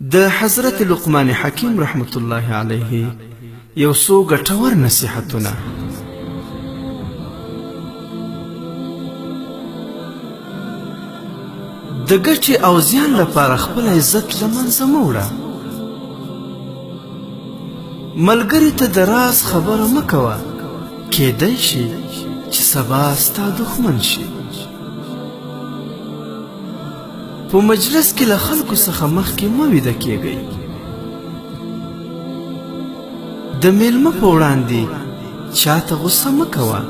د حضرت لقمان حکیم رحمت الله علیه یو څو ګټور نصیحتونه. د ګټې او زیان لپاره خپل عزت له منځه مه وړه. ملګري ته د راز خبره مه کوه، کیدای شي چې سبا ستا دښمن شي. په مجلس کې له خلکو څخه مخکې مه ویده کیږئ. د میلمه په وړاندې چاته غوسه مه کوه.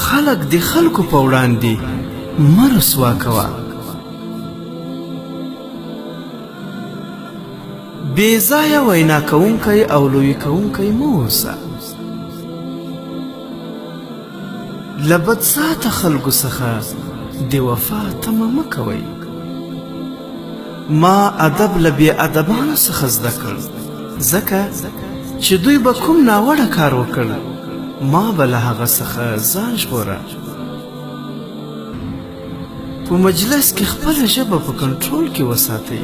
خلک د خلکو په وړاندې مه رسوا کوه. بې ځایه وینا کوونکی او لوی کوونکی مه اوسه. له بدذاته خلکو څخه د وفا تمه مه کوئ. ما ادب له بې ادبانو څخه زده کړ، ځکه چې دوی به کوم ناوړه کار وکړ، ما به له هغه څخه ځان ژغوره. په مجلس کې خپله ژبه په کنټرول کې وساتئ.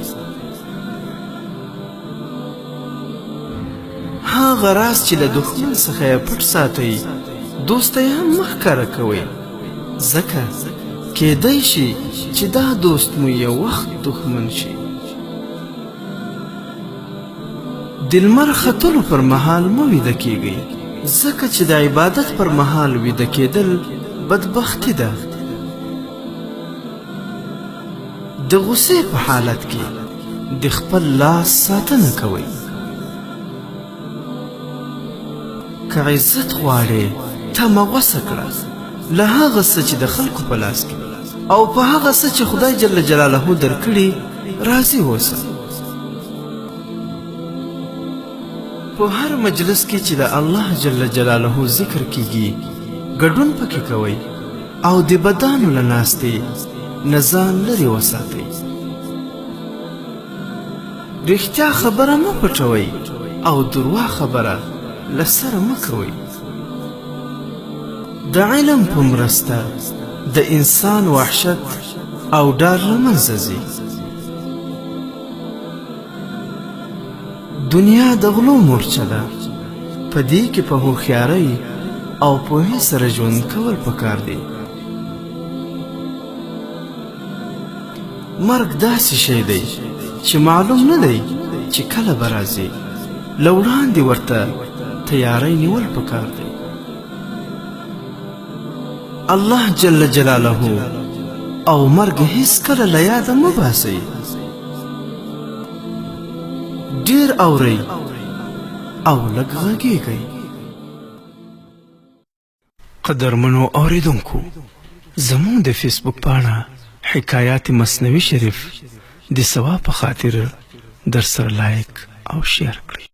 هغه راز چې له دښمن څخه یې پټ ساتئ، دوستی هم مه ښکاره کوئ، ځکه کیدای شي چې دا دوست مو یو وخت دښمن شي. د لمر ختلو پر مهال مه ویده کیږئ، ځکه چې د عبادت پر مهال ویده کیدل بدبختي ده. د غصې په حالت کې د خپل لاس ساتنه کوئ. که عزت غواړې، تمه غوڅه کړه له هغه څه چې د خلکو په لاس کې، او په هغه څه چې خدای جل جلاله درکړي راضي اوسه. په هر مجلس کې چې د الله جل جلاله ذکر کیږي ګډون پکې کوئ، او د بدانو له ناستې نه ځان لرې وساتئ. رښتیا خبره مه پټوئ او درواغ خبره له سره مه کوئ. د علم په مرسته د انسان وحشت او ډار له منځه ځي. دنیا د غلو مورچه ده، په دې کې په هوښیارۍ او پوهې سره ژوند کول پکار دی. مرګ داسې شی دی چې معلوم نه دی چې کله به راځي. له وړاندې ورته تیاری نیول پکار دی. الله جل جلاله او مرګ هیڅ کله له یاده مه باسئ. ډیر اورئ او لږ غږیږئ. قدرمنو اوریدونکو، زموږ د فیسبوک پاڼه حکایات مثنوي شریف د ثواب په خاطر در سره لایک او شیر کړئ.